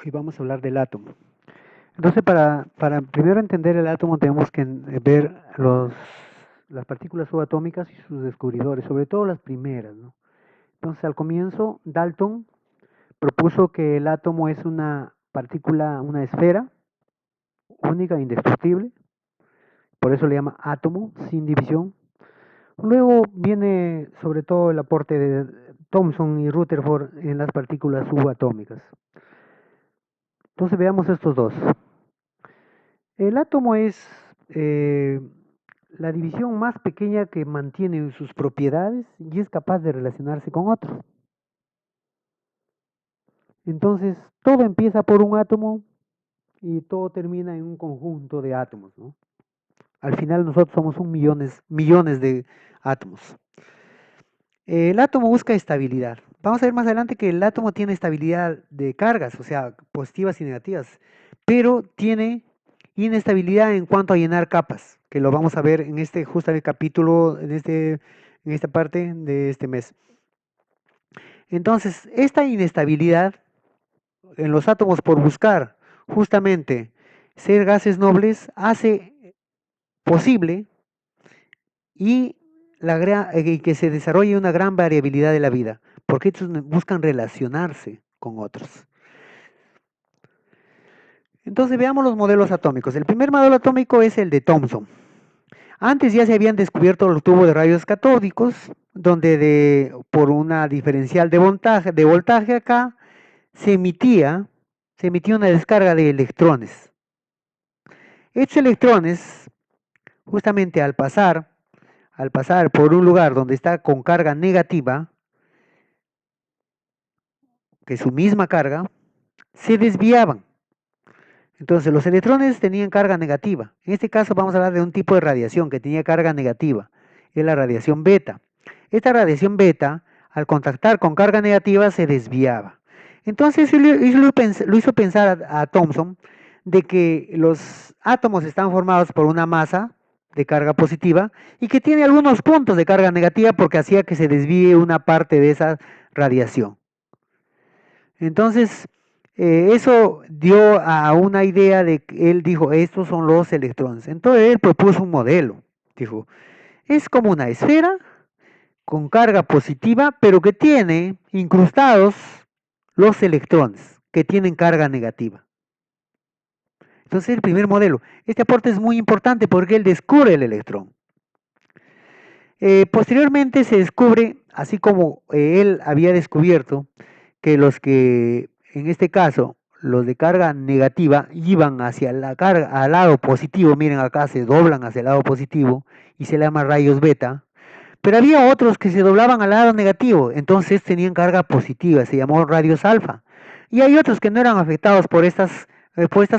Hoy vamos a hablar del átomo. Entonces, para primero entender el átomo tenemos que ver las partículas subatómicas y sus descubridores, sobre todo las primeras, ¿no? Entonces, al comienzo, Dalton propuso que el átomo es una partícula, una esfera única e indestructible, por eso le llama átomo, sin división. Luego viene sobre todo el aporte de Thomson y Rutherford en las partículas subatómicas. Entonces veamos estos dos. El átomo es eh, la división más pequeña que mantiene sus propiedades y es capaz de relacionarse con otros. Entonces, todo empieza por un átomo y todo termina en un conjunto de átomos, ¿no? Al final nosotros somos millones de átomos. El átomo busca estabilidad. Vamos a ver más adelante que el átomo tiene estabilidad de cargas, o sea, positivas y negativas, pero tiene inestabilidad en cuanto a llenar capas, que lo vamos a ver en este justamente capítulo, en esta parte de este mes. Entonces, esta inestabilidad en los átomos por buscar justamente ser gases nobles hace posible y que se desarrolle una gran variabilidad de la vida, porque estos buscan relacionarse con otros. Entonces veamos los modelos atómicos. El primer modelo atómico es el de Thomson. Antes ya se habían descubierto los tubos de rayos catódicos, donde por una diferencial de voltaje acá se emitía una descarga de electrones. Estos electrones, justamente al pasar por un lugar donde está con carga negativa, que su misma carga, se desviaban. Entonces los electrones tenían carga negativa. En este caso vamos a hablar de un tipo de radiación que tenía carga negativa, es la radiación beta. Esta radiación beta, al contactar con carga negativa, se desviaba. Entonces lo hizo pensar a Thomson de que los átomos están formados por una masa de carga positiva y que tiene algunos puntos de carga negativa porque hacía que se desvíe una parte de esa radiación. Entonces, eso dio a una idea de que él dijo, estos son los electrones. Entonces él propuso un modelo. Dijo, es como una esfera con carga positiva, pero que tiene incrustados los electrones, que tienen carga negativa. Entonces el primer modelo. Este aporte es muy importante porque él descubre el electrón. Posteriormente se descubre, así como él había descubierto, que los que, en este caso, los de carga negativa iban hacia la carga, al lado positivo, miren acá se doblan hacia el lado positivo y se le llama rayos beta, pero había otros que se doblaban al lado negativo, entonces tenían carga positiva, se llamó rayos alfa. Y hay otros que no eran afectados por estas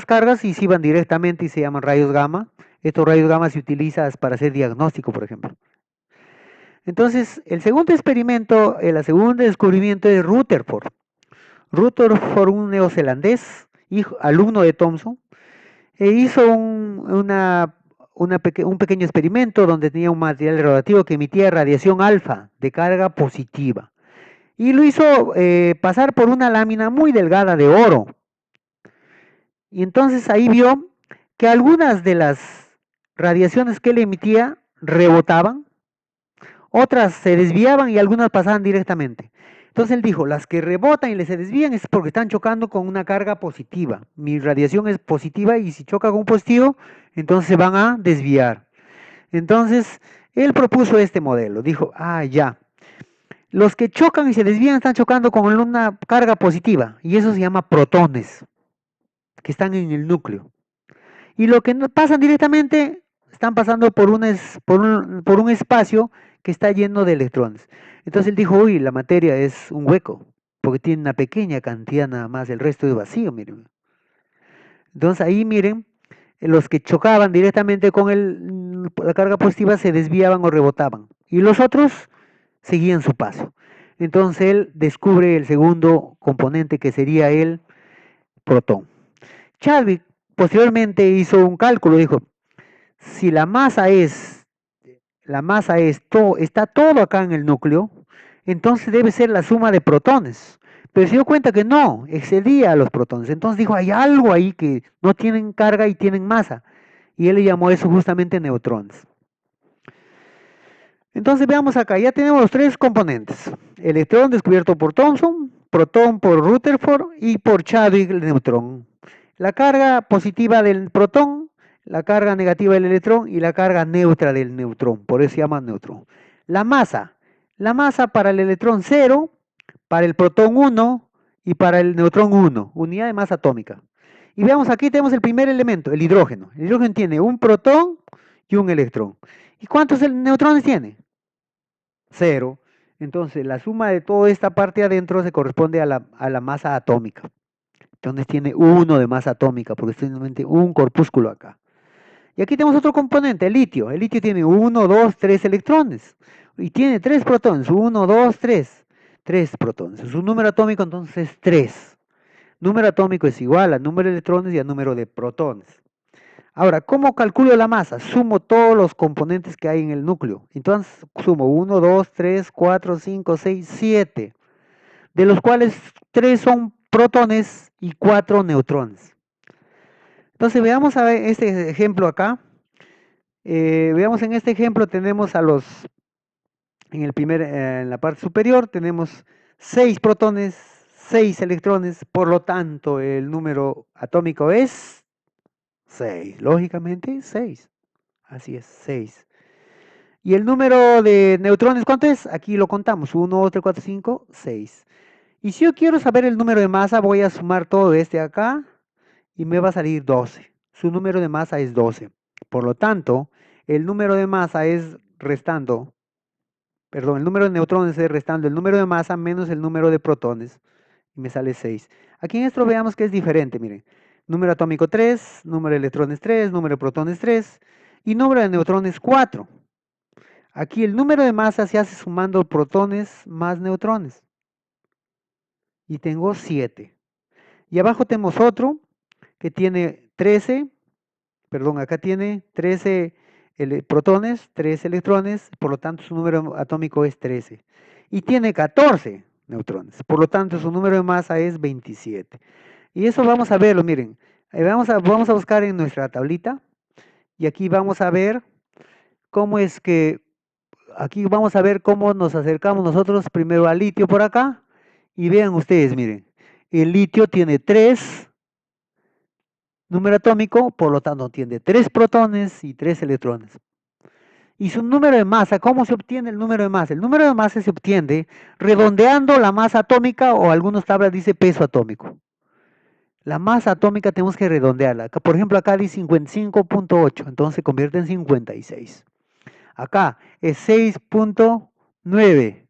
cargas y se iban directamente y se llaman rayos gamma. Estos rayos gamma se utilizan para hacer diagnóstico, por ejemplo. Entonces, el segundo experimento, el segundo descubrimiento es Rutherford. Rutherford, un neozelandés, alumno de Thomson, hizo un pequeño experimento donde tenía un material radioactivo que emitía radiación alfa de carga positiva. Y lo hizo pasar por una lámina muy delgada de oro. Y entonces ahí vio que algunas de las radiaciones que él emitía rebotaban, otras se desviaban y algunas pasaban directamente. Entonces él dijo, las que rebotan y se desvían es porque están chocando con una carga positiva. Mi radiación es positiva y si choca con un positivo, entonces se van a desviar. Entonces él propuso este modelo. Dijo, ya, los que chocan y se desvían están chocando con una carga positiva y eso se llama protones, que están en el núcleo. Y lo que pasan directamente están pasando por un espacio que está lleno de electrones. Entonces él dijo, uy, la materia es un hueco, porque tiene una pequeña cantidad nada más, el resto es vacío, miren. Entonces ahí miren, los que chocaban directamente con la carga positiva se desviaban o rebotaban, y los otros seguían su paso. Entonces él descubre el segundo componente que sería el protón. Chadwick posteriormente hizo un cálculo, dijo, si está todo acá en el núcleo, entonces debe ser la suma de protones. Pero se dio cuenta que no, excedía a los protones. Entonces dijo, hay algo ahí que no tienen carga y tienen masa. Y él le llamó eso justamente neutrones. Entonces veamos acá, ya tenemos los tres componentes. Electrón descubierto por Thomson, protón por Rutherford y por Chadwick el neutrón. La carga positiva del protón, la carga negativa del electrón y la carga neutra del neutrón, por eso se llama neutrón. La masa para el electrón 0, para el protón 1 y para el neutrón 1, unidad de masa atómica. Y veamos, aquí tenemos el primer elemento, el hidrógeno. El hidrógeno tiene un protón y un electrón. ¿Y cuántos neutrones tiene? 0. Entonces, la suma de toda esta parte adentro se corresponde a la masa atómica. Entonces tiene 1 de masa atómica, porque es simplemente un corpúsculo acá. Y aquí tenemos otro componente, el litio. El litio tiene 1, 2, 3 electrones. Y tiene 3 protones. 1, 2, 3. 3 protones. Su número atómico entonces es 3. Número atómico es igual al número de electrones y al número de protones. Ahora, ¿cómo calculo la masa? Sumo todos los componentes que hay en el núcleo. Entonces, sumo 1, 2, 3, 4, 5, 6, 7, de los cuales 3 son protones y 4 neutrones. Entonces, veamos a ver este ejemplo acá. Veamos en este ejemplo, tenemos en la parte superior, tenemos 6 protones, 6 electrones, por lo tanto, el número atómico es 6. Lógicamente, 6. Así es, 6. ¿Y el número de neutrones cuánto es? Aquí lo contamos, 1, 2, 3, 4, 5, 6. Y si yo quiero saber el número de masa, voy a sumar todo este acá y me va a salir 12. Su número de masa es 12. Por lo tanto, el número de masa es restando, perdón, el número de neutrones es restando el número de masa menos el número de protones y me sale 6. Aquí en esto veamos que es diferente, miren. Número atómico 3, número de electrones 3, número de protones 3 y número de neutrones 4. Aquí el número de masa se hace sumando protones más neutrones. Y tengo 7. Y abajo tenemos otro que tiene 13, perdón, acá tiene 13 protones, 3 electrones, por lo tanto su número atómico es 13. Y tiene 14 neutrones, por lo tanto su número de masa es 27. Y eso vamos a verlo, miren. Vamos a buscar en nuestra tablita y aquí vamos a ver cómo es que aquí vamos a ver cómo nos acercamos nosotros primero al litio por acá. Y vean ustedes, miren, el litio tiene 3 número atómico, por lo tanto tiene 3 protones y 3 electrones. Y su número de masa, ¿cómo se obtiene el número de masa? El número de masa se obtiene redondeando la masa atómica o algunas tablas dice peso atómico. La masa atómica tenemos que redondearla. Por ejemplo, acá dice 55.8, entonces se convierte en 56. Acá es 6.9,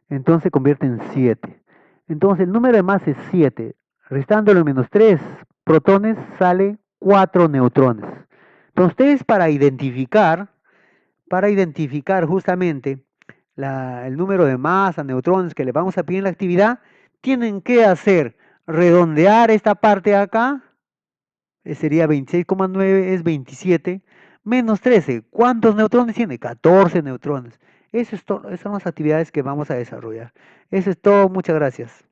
entonces se convierte en 7. Entonces el número de masa es 7. Restándole menos 3 protones sale 4 neutrones. Entonces ustedes para identificar justamente el número de masa, neutrones que le vamos a pedir en la actividad, tienen que hacer redondear esta parte de acá, sería 26,9 es 27, menos 13. ¿Cuántos neutrones tiene? 14 neutrones. Eso es todo, esas son las actividades que vamos a desarrollar. Eso es todo, muchas gracias.